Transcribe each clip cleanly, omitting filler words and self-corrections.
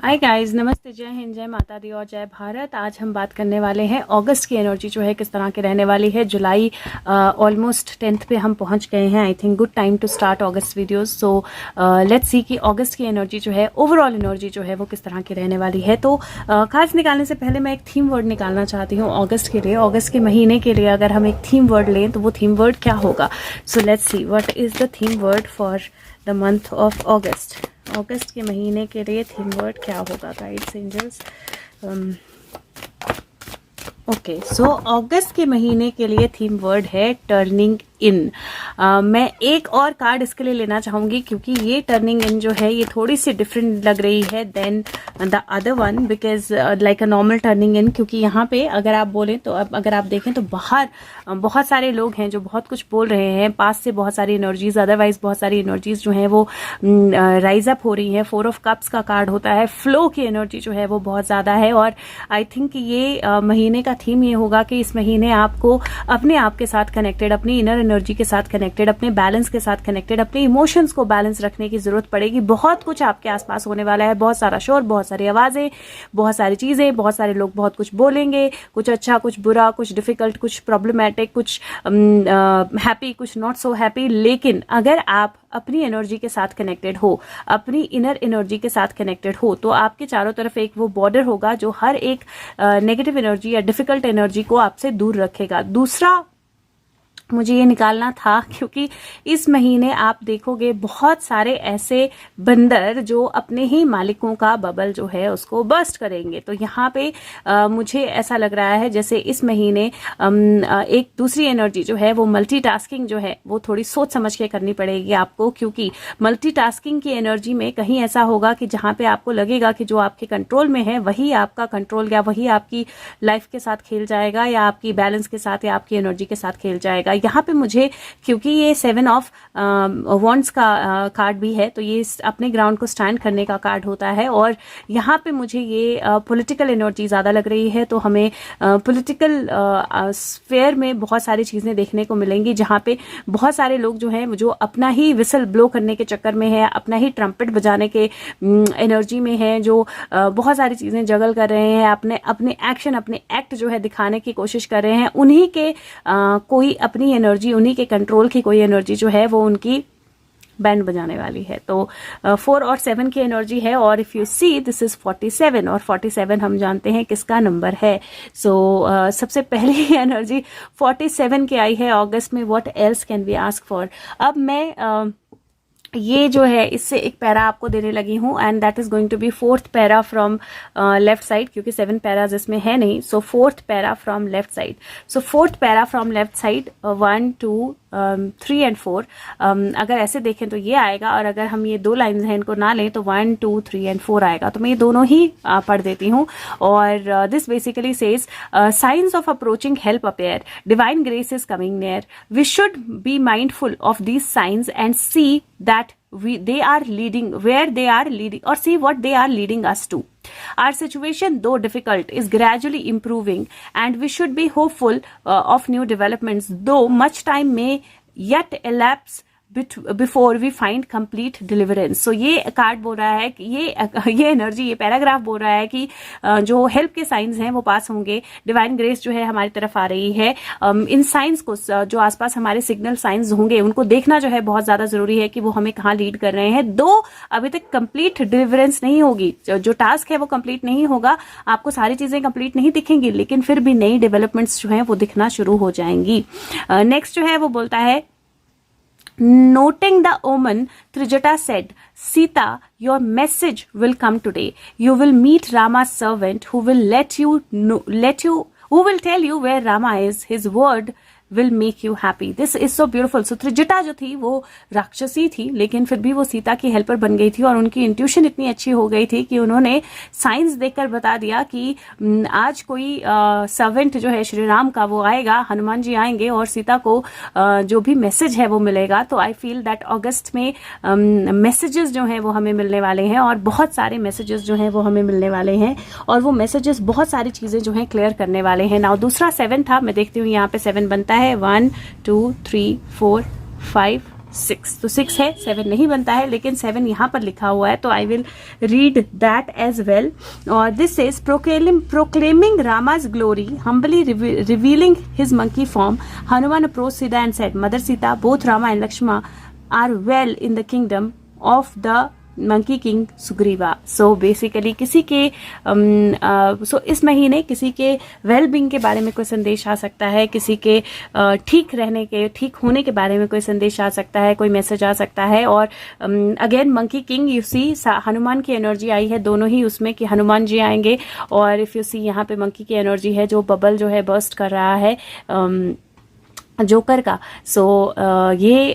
Hi guys, नमस्ते, जय हिंद, जय माता दी और जय भारत। आज हम बात करने वाले हैं अगस्त की एनर्जी जो है किस तरह की रहने वाली है। जुलाई ऑलमोस्ट 10th पे हम पहुंच गए हैं। I think good time to start August videos. So let's see कि अगस्त की एनर्जी जो है, ओवरऑल एनर्जी जो है वो किस तरह की रहने वाली है। तो खास निकालने से पहले मैं एक थीम वर्ड निकालना चाहती हूँ अगस्त के लिए। अगस्त के महीने के लिए अगर हम एक थीम वर्ड लें तो वो थीम वर्ड क्या होगा। So let's see what is the theme word for the month of August. अगस्त के महीने के लिए थीम वर्ड क्या होगा गाइड्स एंजल्स। ओके, सो अगस्त के महीने के लिए थीम वर्ड है टर्निंग इन। मैं एक और कार्ड इसके लिए लेना चाहूंगी क्योंकि ये टर्निंग इन जो है ये थोड़ी सी डिफरेंट लग रही है than the other one, because like a normal turning in. क्योंकि यहाँ पे अगर आप बोलें तो अगर आप देखें तो बाहर बहुत सारे लोग हैं जो बहुत कुछ बोल रहे हैं, पास से बहुत सारी एनर्जीज, अदरवाइज बहुत सारी एनर्जीज जो है वो राइज अप हो रही है। 4 ऑफ कप्स का कार्ड होता है, फ्लो की एनर्जी जो है वो बहुत ज्यादा है। और आई थिंक ये महीने का थीम ये होगा कि इस महीने आपको अपने आप के साथ कनेक्टेड, अपनी इनर एनर्जी के साथ कनेक्टेड, अपने बैलेंस के साथ कनेक्टेड, अपने इमोशंस को बैलेंस रखने की जरूरत पड़ेगी। बहुत कुछ आपके आसपास होने वाला है, बहुत सारा शोर, बहुत सारी आवाजें, बहुत सारी चीजें, बहुत सारे लोग बहुत कुछ बोलेंगे, कुछ अच्छा, कुछ बुरा, कुछ डिफिकल्ट, कुछ प्रॉब्लमैटिक, कुछ हैप्पी, कुछ नॉट सो हैप्पी। लेकिन अगर आप अपनी एनर्जी के साथ कनेक्टेड हो, अपनी इनर एनर्जी के साथ कनेक्टेड हो, तो आपके चारों तरफ एक वो बॉर्डर होगा जो हर एक नेगेटिव एनर्जी या डिफिकल्ट एनर्जी को आपसे दूर रखेगा। दूसरा मुझे ये निकालना था क्योंकि इस महीने आप देखोगे बहुत सारे ऐसे बंदर जो अपने ही मालिकों का बबल जो है उसको बर्स्ट करेंगे। तो यहाँ पे मुझे ऐसा लग रहा है जैसे इस महीने एक दूसरी एनर्जी जो है वो मल्टीटास्किंग जो है वो थोड़ी सोच समझ के करनी पड़ेगी आपको, क्योंकि मल्टीटास्किंग की एनर्जी में कहीं ऐसा होगा कि जहाँ पे आपको लगेगा कि जो आपके कंट्रोल में है वही आपका कंट्रोल या वही आपकी लाइफ के साथ खेल जाएगा या आपकी बैलेंस के साथ या आपकी एनर्जी के साथ खेल जाएगा। यहाँ पे मुझे, क्योंकि ये 7 ऑफ वॉन्ड्स का कार्ड भी है, तो ये अपने ग्राउंड को स्टैंड करने का कार्ड होता है। और यहाँ पे मुझे ये पॉलिटिकल एनर्जी ज्यादा लग रही है। तो हमें पॉलिटिकल स्फेयर में बहुत सारी चीजें देखने को मिलेंगी जहाँ पे बहुत सारे लोग जो हैं जो अपना ही विसल ब्लो करने के चक्कर में है, अपना ही ट्रम्पेट बजाने के एनर्जी में है, जो बहुत सारी चीजें जगल कर रहे हैं, अपने एक्शन, अपने एक्ट जो है दिखाने की कोशिश कर रहे हैं। उन्हीं के कोई अपनी एनर्जी, उन्हीं के कंट्रोल की कोई एनर्जी जो है वो उनकी बैंड बजाने वाली है। तो 4 और 7 की एनर्जी है। और if you see this is 47 और 47 हम जानते हैं किसका नंबर है। सो सबसे पहली एनर्जी 47 की आई है अगस्त में। What else can we ask for. अब मैं ये जो है इससे एक पैरा आपको देने लगी हूं and that is going to be 4th para from left side, क्योंकि 7 पैराज इसमें है नहीं। So 4th para from left side. So 4th para from left side 1 2 3 and 4। अगर ऐसे देखें तो ये आएगा, और अगर हम ये 2 लाइन्स हैं इनको ना लें तो 1 2 3 एंड 4 आएगा। तो मैं ये दोनों ही पढ़ देती हूँ। और this basically says signs of approaching help appear, divine grace is coming near, we should be mindful of these signs and see that they are leading, where they are leading, or see what they are leading us to. Our situation, though difficult, is gradually improving and we should be hopeful of new developments, though much time may yet elapse before we find complete deliverance. So ये card बोल रहा है कि ये energy, ये paragraph बोल रहा है कि जो हेल्प के साइंस हैं वो पास होंगे, डिवाइन ग्रेस जो है हमारी तरफ आ रही है। इन साइंस को, जो आसपास हमारे सिग्नल साइंस होंगे उनको देखना जो है बहुत ज्यादा जरूरी है कि वो हमें कहाँ लीड कर रहे हैं। दो अभी तक कंप्लीट डिलीवरेंस नहीं होगी, जो टास्क है वो कंप्लीट नहीं होगा, आपको सारी चीजें कंप्लीट नहीं दिखेंगी, लेकिन फिर भी नई डेवलपमेंट्स जो है वो दिखना शुरू हो जाएंगी। नेक्स्ट जो है वो बोलता है, noting the omen, Trijata said, Sita, your message will come today. You will meet Rama's servant who will who will tell you where Rama is. His word will make you happy. This is so beautiful. So Trijata जो थी वो राक्षसी थी, लेकिन फिर भी वो सीता की हेल्पर बन गई थी और उनकी इंट्यूशन इतनी अच्छी हो गई थी कि उन्होंने साइंस देखकर बता दिया कि आज कोई सर्वेंट जो है श्री राम का वो आएगा, हनुमान जी आएंगे और सीता को जो भी मैसेज है वो मिलेगा। तो आई फील दैट अगस्त में मैसेजेस जो हैं वो हमें मिलने वाले हैं, और बहुत सारे मैसेजेस जो हैं वो हमें मिलने वाले हैं, और वो मैसेजेस बहुत सारी चीजें जो हैं क्लियर करने वाले हैं। नाउ दूसरा 7 था, मैं देखती हूँ यहाँ पे 7 बनता है। 1 2 3 4 5 6, तो 6 है, 7 नहीं बनता है, लेकिन 7 यहाँ पर लिखा हुआ है, तो I will read that as well. और this is proclaiming Rama's glory, humbly revealing his monkey form, Hanuman approached Sita and said, Mother Sita, both Rama and Lakshmana are well in the kingdom of the monkey king Sugriva. So basically किसी के इस महीने किसी के well being के बारे में कोई संदेश आ सकता है, किसी के ठीक रहने के, ठीक होने के बारे में कोई संदेश आ सकता है, कोई मैसेज आ सकता है. और again monkey king, you see Hanuman की एनर्जी आई है दोनों ही उसमें कि हनुमान जी आएंगे. और इफ यू सी यहाँ पे मंकी की एनर्जी है जो बबल जो है बर्स्ट कर रहा है जोकर का. सो ये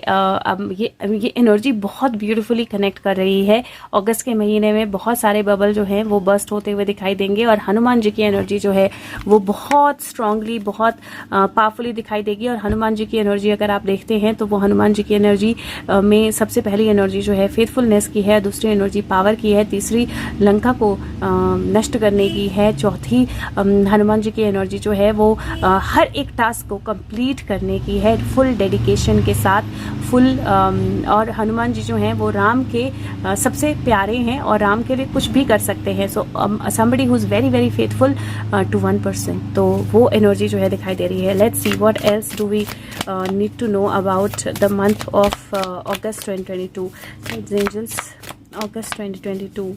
एनर्जी बहुत ब्यूटीफुली कनेक्ट कर रही है. अगस्त के महीने में बहुत सारे बबल जो हैं वो बर्स्ट होते हुए दिखाई देंगे और हनुमान जी की एनर्जी जो है वो बहुत स्ट्रांगली, बहुत पावरफुली दिखाई देगी. और हनुमान जी की एनर्जी अगर आप देखते हैं तो वो हनुमान जी की एनर्जी में सबसे पहली एनर्जी जो है फेथफुलनेस की है, दूसरी एनर्जी पावर की है, तीसरी लंका को नष्ट करने की है, चौथी हनुमान जी की एनर्जी जो है वो हर एक टास्क को कंप्लीट करने की है फुल डेडिकेशन के साथ, फुल. और हनुमान जी जो हैं वो राम के सबसे प्यारे हैं और राम के लिए कुछ भी कर सकते हैं. सो somebody who is very very faithful to one person, तो वो एनर्जी जो है दिखाई दे रही है. Let's see what else do we need to know about the month of August 2022. Angels, August 2022.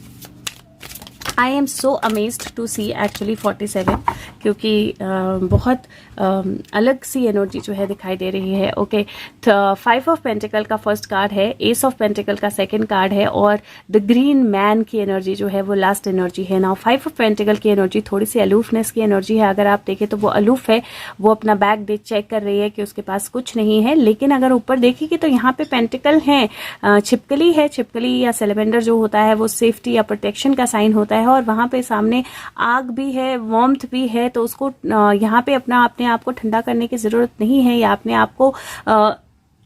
I am so amazed to see actually 47, क्योंकि बहुत अलग सी एनर्जी जो है दिखाई दे रही है. ओके, 5 ऑफ पेंटिकल का फर्स्ट कार्ड है, एस ऑफ पेंटिकल का सेकंड कार्ड है और द ग्रीन मैन की एनर्जी जो है वो लास्ट एनर्जी है. नाउ 5 ऑफ पेंटिकल की एनर्जी थोड़ी सी अलूफनेस की एनर्जी है. अगर आप देखें तो वो अलूफ है, वो अपना बैग चेक कर रही है कि उसके पास कुछ नहीं है. लेकिन अगर ऊपर देखेंगे तो यहाँ पे पेंटिकल हैं, छिपकली है. छिपकली या सेलेबेंडर जो होता है वो सेफ्टी या प्रोटेक्शन का साइन होता है. और वहां पे सामने आग भी है, वार्मथ भी है, तो उसको यहाँ पे अपने आप को ठंडा करने की जरूरत नहीं है या अपने आप को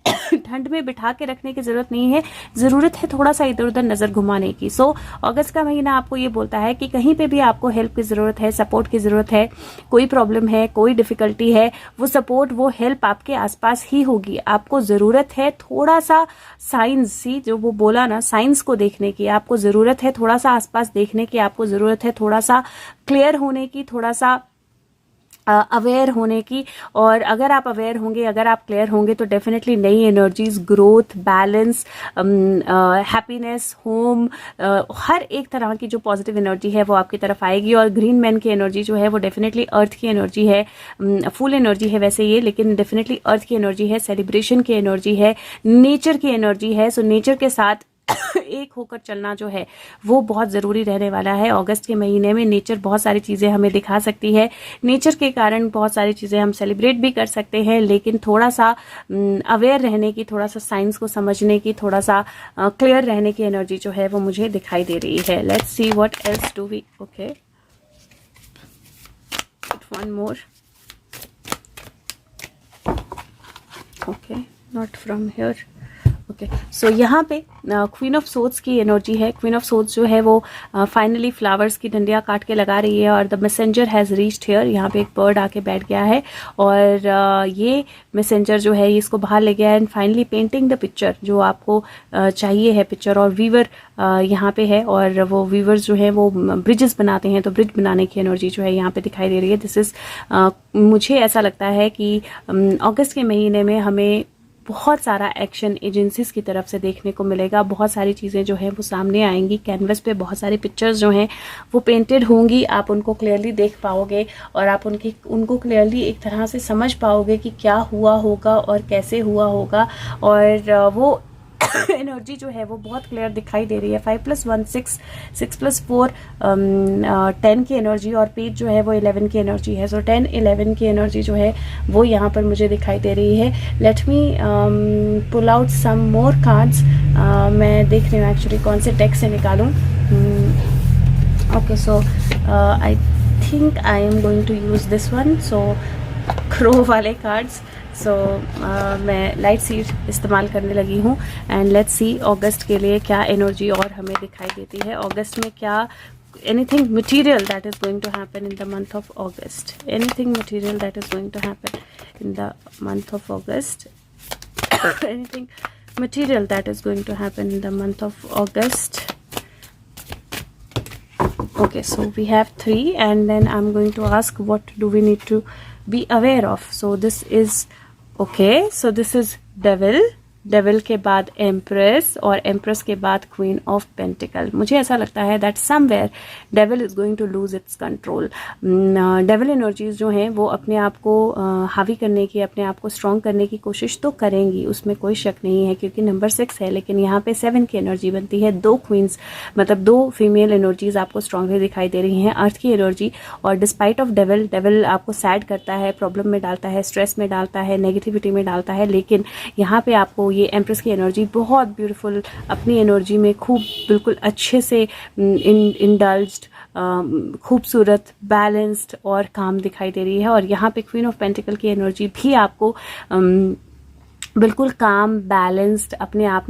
ठंड में बिठा के रखने की जरूरत नहीं है. जरूरत है थोड़ा सा इधर उधर नजर घुमाने की. सो अगस्त का महीना आपको ये बोलता है कि कहीं पे भी आपको हेल्प की जरूरत है, सपोर्ट की जरूरत है, कोई प्रॉब्लम है, कोई डिफिकल्टी है, वो सपोर्ट, वो हेल्प आपके आसपास ही होगी. आपको जरूरत है थोड़ा सा साइंस सी, जो वो बोला ना, साइंस को देखने की आपको जरूरत है, थोड़ा सा आसपास देखने की आपको जरूरत है, थोड़ा सा क्लियर होने की, थोड़ा सा अवेयर होने की. और अगर आप अवेयर होंगे, अगर आप क्लियर होंगे तो डेफिनेटली नई energies, growth, balance, happiness, home, हर एक तरह की जो पॉजिटिव एनर्जी है वो आपकी तरफ आएगी. और ग्रीन मैन की एनर्जी जो है वो डेफिनेटली अर्थ की एनर्जी है, फुल एनर्जी है वैसे ये, लेकिन डेफिनेटली अर्थ की एनर्जी है, सेलिब्रेशन की एनर्जी है, नेचर की एनर्जी है. सो नेचर के साथ एक होकर चलना जो है वो बहुत ज़रूरी रहने वाला है. अगस्त के महीने में नेचर बहुत सारी चीज़ें हमें दिखा सकती है. नेचर के कारण बहुत सारी चीज़ें हम सेलिब्रेट भी कर सकते हैं, लेकिन थोड़ा सा अवेयर रहने की, थोड़ा सा साइंस को समझने की, थोड़ा सा क्लियर रहने की एनर्जी जो है वो मुझे दिखाई दे रही है. Let's see what else do we. Okay, one more. Okay, not from here. Okay, so यहाँ पे क्वीन ऑफ सोर्ड्स की एनर्जी है. क्वीन ऑफ सोर्ड्स जो है वो फाइनली फ्लावर्स की डंडियाँ काट के लगा रही है और the messenger has reached here. यहाँ पे एक बर्ड आके बैठ गया है और ये मैसेंजर जो है इसको बाहर ले गया है and finally painting the picture जो आपको चाहिए है पिक्चर. और वीवर यहाँ पे है और वो वीवर्स जो है वो ब्रिजेस बनाते हैं, तो ब्रिज बनाने की एनर्जी जो है यहाँ पे दिखाई दे रही है. दिस इज मुझे ऐसा लगता है कि अगस्त के महीने में हमें बहुत सारा एक्शन एजेंसीज की तरफ से देखने को मिलेगा. बहुत सारी चीज़ें जो हैं वो सामने आएंगी. कैनवस पे बहुत सारी पिक्चर्स जो हैं वो पेंटेड होंगी. आप उनको क्लियरली देख पाओगे और आप उनको क्लियरली एक तरह से समझ पाओगे कि क्या हुआ होगा और कैसे हुआ होगा. और वो एनर्जी जो है वो बहुत क्लियर दिखाई दे रही है. 5+1 6, 6+4 10 की एनर्जी और पेज जो है वो 11 की एनर्जी है. सो 10, 11 की एनर्जी जो है वो यहाँ पर मुझे दिखाई दे रही है. Let me pull out some more cards. मैं देख रही हूँ एक्चुअली कौन से डेक से निकालूँ. Okay, so I think I am going to use this one. So crow वाले कार्ड्स. सो मैं लाइट सीड इस्तेमाल करने लगी हूँ एंड लेट्स सी अगस्त के लिए क्या एनर्जी और हमें दिखाई देती है. अगस्त में क्या anything material that is going to happen in the month of August. Anything material that is going to happen in the month of August. Anything material that is going to happen in the month of August. Okay, so we have 3, and then I'm going to ask what do we need to be aware of. So this is okay, so this is devil, devil के बाद empress, और empress के बाद queen of pentacle. मुझे ऐसा लगता है that somewhere devil is going to lose its control. Devil energies जो हैं वो अपने आप को हावी करने की, अपने आप को स्ट्रॉन्ग करने की कोशिश तो करेंगी, उसमें कोई शक नहीं है, क्योंकि नंबर 6 है. लेकिन यहाँ पे 7 की एनर्जी बनती है. 2 क्वींस मतलब 2 फीमेल एनर्जीज आपको स्ट्रांगली दिखाई दे रही हैं, अर्थ की एनर्जी. और डिस्पाइट ऑफ डेविल आपको सैड करता है, प्रॉब्लम में डालता है, स्ट्रेस में डालता है, नेगेटिविटी में डालता है. लेकिन यहाँ पे आपको ये एम्प्रेस की एनर्जी बहुत ब्यूटीफुल, अपनी एनर्जी में खूब बिल्कुल अच्छे से इंडल्ज्ड, खूबसूरत, बैलेंस्ड और काम दिखाई दे रही है. और यहाँ पे क्वीन ऑफ पेंटिकल की एनर्जी भी आपको बिल्कुल काम, बैलेंस्ड, अपने आप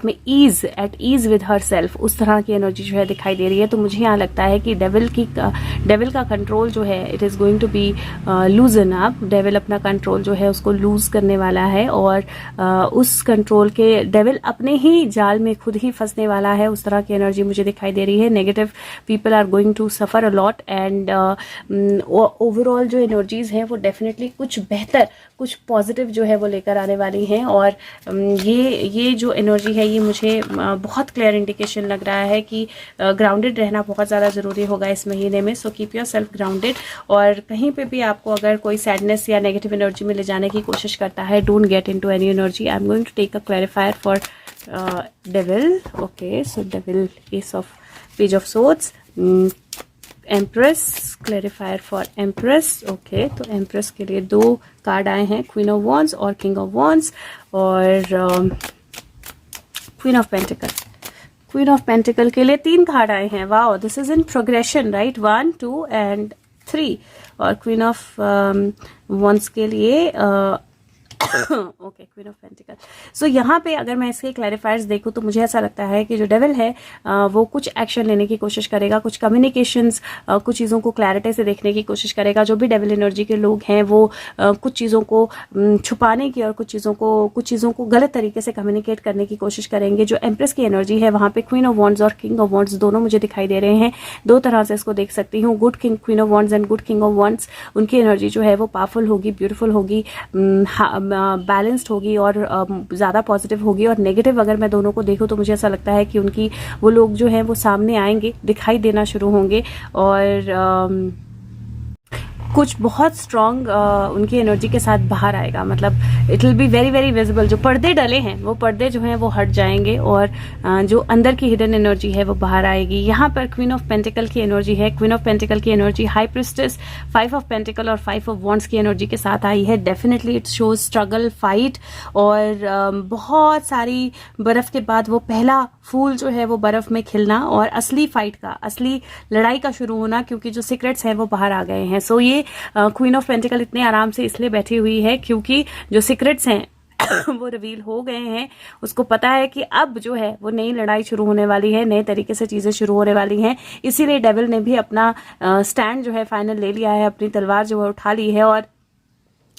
में ease, at ease with herself, उस तरह की एनर्जी जो है दिखाई दे रही है. तो मुझे यहाँ लगता है कि डेविल का कंट्रोल जो है it is going to be loosen up. Devil अपना कंट्रोल जो है उसको लूज करने वाला है, और उस कंट्रोल के डेविल अपने ही जाल में खुद ही फंसने वाला है. उस तरह की एनर्जी मुझे दिखाई दे रही है. Negative people are going to suffer a lot, and overall जो एनर्जीज हैं वो डेफिनेटली कुछ बेहतर, कुछ पॉजिटिव जो है वो लेकर आने वाली हैं. और ये जो एनर्जी है ये मुझे बहुत क्लियर इंडिकेशन लग रहा है कि ग्राउंडेड रहना बहुत ज़्यादा ज़रूरी होगा इस महीने में. So keep your self grounded. और कहीं पे भी आपको अगर कोई सैडनेस या नेगेटिव एनर्जी में ले जाने की कोशिश करता है, don't get into any energy. I am going to take a clarifier for devil. Okay, so devil, ace of page of swords, empress, clarifier for empress. Okay, तो एम्प्रेस के लिए 2 कार्ड आए हैं, क्वीन ऑफ वॉन्ड्स और king of wands, और queen of pentacle. Queen of pentacle के लिए 3 card आए हैं. Wow, this is in progression, right? 1, 2 and 3. और क्वीन ऑफ वॉन्ड्स के लिए ओके, क्वीन ऑफ पेंटिकल. सो यहाँ पे अगर मैं इसके क्लैरिफायर्स देखूँ तो मुझे ऐसा लगता है कि जो डेविल है वो कुछ एक्शन लेने की कोशिश करेगा, कुछ कम्युनिकेशंस, कुछ चीज़ों को क्लैरिटी से देखने की कोशिश करेगा. जो भी डेविल एनर्जी के लोग हैं वो कुछ चीज़ों को छुपाने की और कुछ चीज़ों को गलत तरीके से कम्युनिकेट करने की कोशिश करेंगे. जो एम्प्रेस की एनर्जी है वहाँ पे क्वीन ऑफ वॉन्ड्स और किंग ऑफ वॉन्ड्स दोनों मुझे दिखाई दे रहे हैं. 2 तरह से इसको देख सकती हूँ. Good king, queen of wands and good king of wands, उनकी एनर्जी जो है वो पावरफुल होगी, ब्यूटीफुल होगी, बैलेंस्ड होगी और ज़्यादा पॉजिटिव होगी. और नेगेटिव अगर मैं दोनों को देखूँ तो मुझे ऐसा लगता है कि वो लोग जो हैं वो सामने आएंगे, दिखाई देना शुरू होंगे, और कुछ बहुत स्ट्रॉन्ग उनकी एनर्जी के साथ बाहर आएगा. मतलब it will be very very visible. जो पर्दे डले हैं वो पर्दे जो हैं वो हट जाएंगे, और जो अंदर की हिडन एनर्जी है वो बाहर आएगी. यहाँ पर क्वीन ऑफ पेंटिकल की एनर्जी है. क्वीन ऑफ पेंटिकल की energy high priestess, 5 of pentacle और 5 ऑफ वॉन्ड्स की एनर्जी के साथ आई है. Definitely it shows struggle, fight, और बहुत सारी बर्फ के बाद वो पहला फूल जो है वो बर्फ में खिलना, और असली फाइट का, असली लड़ाई का शुरू होना, क्योंकि जो सीक्रेट्स हैं वो बाहर आ गए हैं. सो ये क्वीन ऑफ पेंटिकल इतने आराम से इसलिए बैठी हुई है क्योंकि जो सीक्रेट्स हैं वो रिवील हो गए हैं. उसको पता है कि अब जो है वो नई लड़ाई शुरू होने वाली है, नए तरीके से चीजें शुरू होने वाली हैं. इसीलिए डेविल ने भी अपना स्टैंड जो है फाइनल ले लिया है, अपनी तलवार जो है उठा ली है, और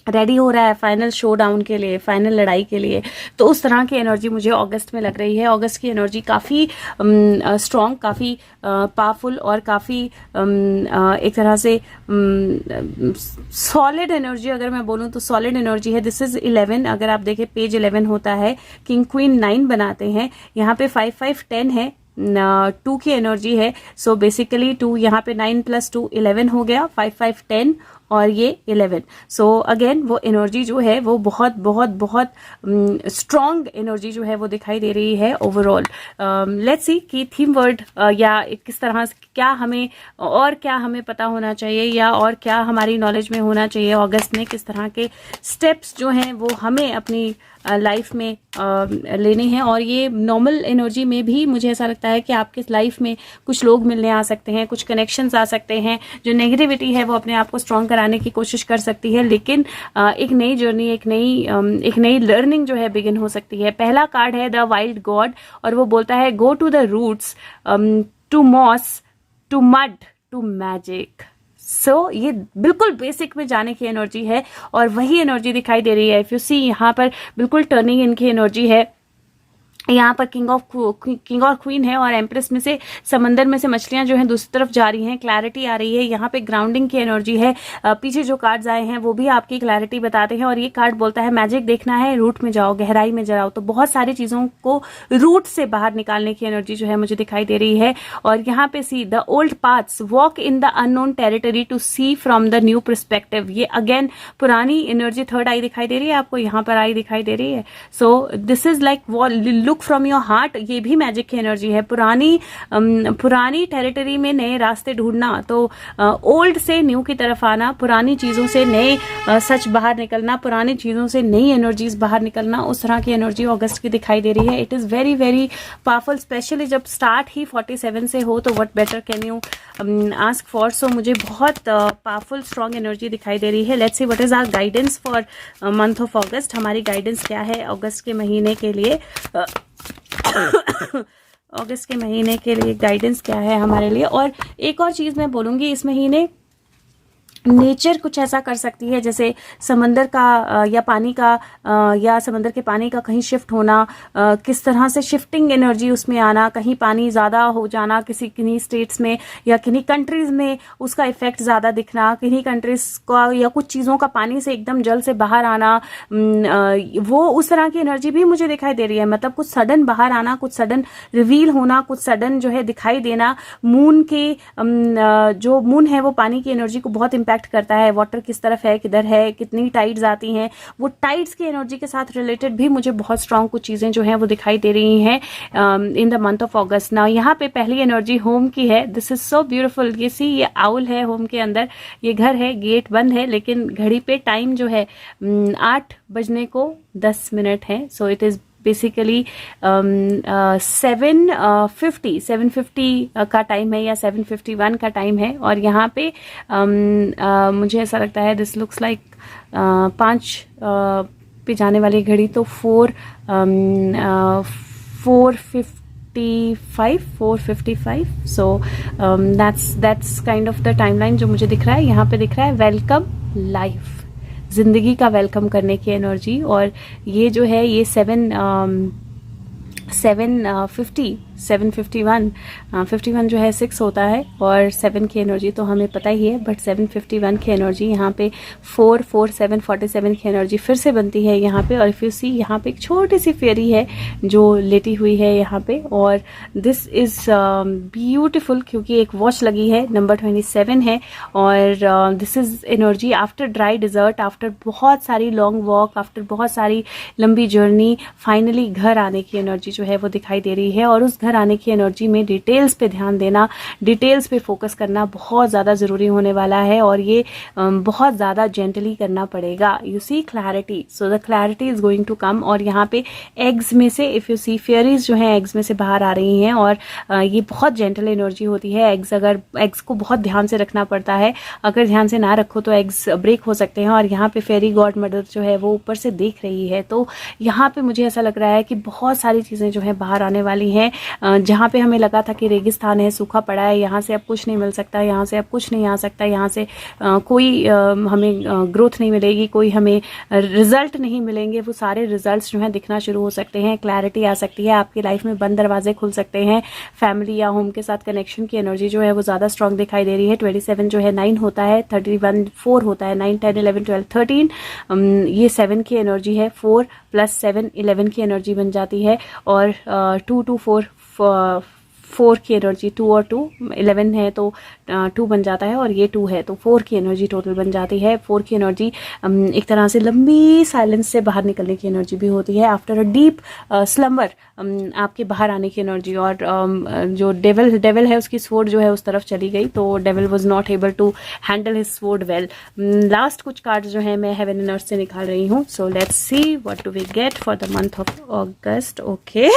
रेडी हो रहा है फाइनल शो डाउन के लिए, फाइनल लड़ाई के लिए. तो उस तरह की एनर्जी मुझे अगस्त में लग रही है. अगस्त की एनर्जी काफ़ी स्ट्रॉन्ग, काफ़ी पावरफुल, और काफ़ी एक तरह से सॉलिड एनर्जी. अगर मैं बोलूँ तो सॉलिड एनर्जी है. This is 11. अगर आप देखें पेज 11 होता है, किंग क्वीन 9 बनाते हैं. यहाँ पे 5 5 10 है, 2 की एनर्जी है. सो बेसिकली 2, यहाँ पे 9 + 2 11 हो गया, 5 5 10 और ये 11. सो अगेन वो एनर्जी जो है वो बहुत बहुत बहुत स्ट्रॉन्ग एनर्जी जो है वो दिखाई दे रही है ओवरऑल. लेट्स सी कि थीम वर्ड या किस तरह से क्या हमें पता होना चाहिए, या और क्या हमारी नॉलेज में होना चाहिए अगस्त में. किस तरह के स्टेप्स जो हैं वो हमें अपनी लाइफ में लेने हैं. और ये नॉर्मल एनर्जी में भी मुझे ऐसा लगता है कि आपके लाइफ में कुछ लोग मिलने आ सकते हैं, कुछ कनेक्शंस आ सकते हैं. जो नेगेटिविटी है वो अपने आप को स्ट्रॉन्ग कराने की कोशिश कर सकती है, लेकिन एक नई जर्नी, एक नई लर्निंग जो है बिगिन हो सकती है. पहला कार्ड है द वाइल्ड गॉड, और वो बोलता है go to the roots, to moss, to mud, to magic. So ये बिल्कुल बेसिक में जाने की एनर्जी है और वही एनर्जी दिखाई दे रही है। इफ यू सी यहाँ पर बिल्कुल टर्निंग इन की एनर्जी है। यहाँ पर किंग और क्वीन है और एम्प्रेस में से समंदर में से मछलियां जो हैं दूसरी तरफ जा रही हैं, क्लैरिटी आ रही है। यहाँ पे ग्राउंडिंग की एनर्जी है। पीछे जो कार्ड्स आए हैं वो भी आपकी क्लैरिटी बताते हैं और ये कार्ड बोलता है मैजिक देखना है, रूट में जाओ, गहराई में जाओ। तो बहुत सारी चीजों को रूट से बाहर निकालने की एनर्जी जो है मुझे दिखाई दे रही है। और यहाँ पे see the old paths, walk in the unknown territory to see from the new perspective. ये अगेन पुरानी एनर्जी, थर्ड आई दिखाई दे रही है आपको, यहाँ पर आई दिखाई दे रही है। So this is like look from your heart. ये भी मैजिक की एनर्जी है। पुरानी टेरिटरी में नए रास्ते ढूंढना, तो ओल्ड से न्यू की तरफ आना, पुरानी चीजों से नए सच बाहर निकलना, पुरानी चीजों से नई एनर्जीज बाहर निकलना, उस तरह की एनर्जी अगस्त की दिखाई दे रही है। It is very very powerful, specially जब स्टार्ट ही 47 से हो तो what better can you ask for. So मुझे बहुत पावरफुल स्ट्रॉन्ग एनर्जी दिखाई दे रही है। Let's see what is our guidance for month of August. हमारी गाइडेंस क्या है अगस्त के महीने के लिए? अगस्त के महीने के लिए गाइडेंस क्या है हमारे लिए? और एक और चीज मैं बोलूंगी, इस महीने नेचर कुछ ऐसा कर सकती है जैसे समंदर का या पानी का या समंदर के पानी का कहीं शिफ्ट होना, किस तरह से शिफ्टिंग एनर्जी उसमें आना, कहीं पानी ज्यादा हो जाना किन्हीं स्टेट्स में या किन्हीं कंट्रीज में, उसका इफेक्ट ज्यादा दिखना, किन्हीं कंट्रीज का या कुछ चीजों का पानी से एकदम जल से बाहर आना, वो उस तरह की एनर्जी भी मुझे दिखाई दे रही है। मतलब कुछ सडन बाहर आना, कुछ सडन रिवील होना, कुछ सडन जो है दिखाई देना। मून के जो मून है वो पानी की एनर्जी को बहुत इम्पैक्ट करता है। वाटर किस तरफ है, किधर है, कितनी टाइड्स आती हैं, वो टाइड्स की एनर्जी के साथ रिलेटेड भी मुझे बहुत स्ट्रांग कुछ चीजें जो हैं वो दिखाई दे रही हैं इन द मंथ ऑफ अगस्त। ना यहाँ पे पहली एनर्जी होम की है। This is so beautiful. ये सी, ये आउल है होम के अंदर, ये घर है, गेट बंद है, लेकिन घड़ी पे टाइम जो है 8 बजने को 10 मिनट है। सो इट इज बेसिकली 7:50 का टाइम है या 7:51 का टाइम है। और यहाँ पे मुझे ऐसा लगता है दिस लुक्स लाइक 5 पे जाने वाली घड़ी, तो 4:55 so that's kind of the timeline जो मुझे दिख रहा है। यहाँ पे दिख रहा है वेलकम लाइफ, जिंदगी का वेलकम करने की एनर्जी। और ये जो है ये 7:51 जो है 6 होता है और 7 की एनर्जी तो हमें पता ही है, बट 7:51 की एनर्जी यहाँ पे 47 की एनर्जी फिर से बनती है यहाँ पे। और इफ यू सी यहाँ पे एक छोटी सी फेरी है जो लेटी हुई है यहाँ पे, और दिस इज ब्यूटिफुल क्योंकि एक वॉच लगी है, नंबर 27 है। और this is energy after dry desert, after बहुत सारी लॉन्ग वॉक, आफ्टर बहुत सारी लंबी जर्नी, फाइनली घर आने की एनर्जी जो है वो दिखाई दे रही है। और उस घर आने की एनर्जी में डिटेल्स पे ध्यान देना, डिटेल्स पे फोकस करना बहुत ज़्यादा ज़रूरी होने वाला है और ये बहुत ज़्यादा जेंटली करना पड़ेगा। You see clarity, so the clarity is going to come. और यहाँ पे एग्स में से इफ़ यू सी फेयरीज जो हैं एग्स में से बाहर आ रही हैं और ये बहुत जेंटल एनर्जी होती है। एग्स को बहुत ध्यान से रखना पड़ता है, अगर ध्यान से ना रखो तो एग्स ब्रेक हो सकते हैं। और यहाँ पे फेरी गॉड मदर जो है वो ऊपर से देख रही है, तो यहाँ पे मुझे ऐसा लग रहा है कि बहुत सारी चीज़ें जो है बाहर आने वाली हैं। जहाँ पे हमें लगा था कि रेगिस्तान है, सूखा पड़ा है, यहाँ से अब कुछ नहीं मिल सकता, यहाँ से अब कुछ नहीं आ सकता, यहाँ से कोई हमें ग्रोथ नहीं मिलेगी, कोई हमें रिजल्ट नहीं मिलेंगे, वो सारे रिजल्ट्स जो हैं दिखना शुरू हो सकते हैं। क्लैरिटी आ सकती है, आपकी लाइफ में बंद दरवाजे खुल सकते हैं। फैमिली या होम के साथ कनेक्शन की एनर्जी जो है वो ज़्यादा स्ट्रांग दिखाई दे रही है। 27 जो है 9 होता है, 31 4 होता है, 9 10 11 12 13 ये 7 की एनर्जी है। 4 + 7 11 की एनर्जी बन जाती है। और 2 2 4 की एनर्जी, 2 और 2 11 है तो 2 बन जाता है, और ये 2 है तो 4 की एनर्जी टोटल बन जाती है। 4 की एनर्जी एक तरह से लंबी साइलेंस से बाहर निकलने की एनर्जी भी होती है। आफ्टर अ डीप स्लम्बर आपके बाहर आने की एनर्जी। और जो डेविल है उसकी स्वॉर्ड जो है उस तरफ चली गई, तो devil was not able to handle his sword well. Last कुछ कार्ड्स जो है मैं हेवन एंड अर्थ से निकाल रही हूँ। So let's see what do we get for the month of August. Okay,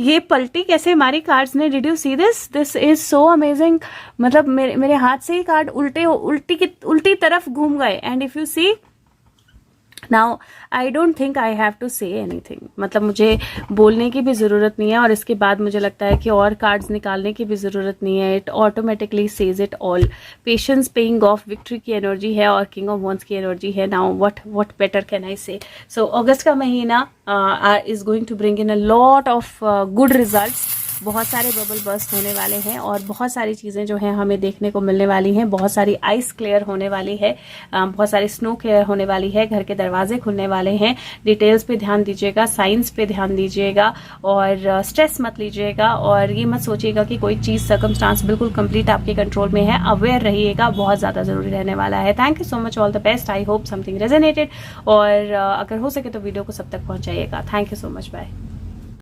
ये पलटी कैसे हमारी कार्ड्स ने, did you see this? This is so amazing. मतलब मेरे हाथ से ही कार्ड उल्टी तरफ घूम गए। And if you see now I don't think I have to say anything, मतलब मुझे बोलने की भी ज़रूरत नहीं है और इसके बाद मुझे लगता है कि और कार्ड्स निकालने की भी ज़रूरत नहीं है. It automatically says it all. Patience paying off, victory की एनर्जी है और किंग ऑफ वॉन्ड्स की एनर्जी है. Now what better can I say. So अगस्त का महीना is going to bring in a lot of good results. बहुत सारे बबल बर्स्ट होने वाले हैं और बहुत सारी चीज़ें जो हैं हमें देखने को मिलने वाली हैं. बहुत सारी आइस क्लियर होने वाली है, बहुत सारी स्नो क्लियर होने वाली है, घर के दरवाजे खुलने वाले हैं. डिटेल्स पे ध्यान दीजिएगा, साइंस पे ध्यान दीजिएगा और स्ट्रेस मत लीजिएगा और ये मत सोचिएगा कि कोई चीज़ सर्कमस्टांस बिल्कुल कंप्लीट आपके कंट्रोल में है. अवेयर रहिएगा, बहुत ज़्यादा ज़रूरी रहने वाला है. Thank you so much, all the best. I hope something resonated और अगर हो सके तो वीडियो को सब तक पहुँचाइएगा. Thank you so much, bye.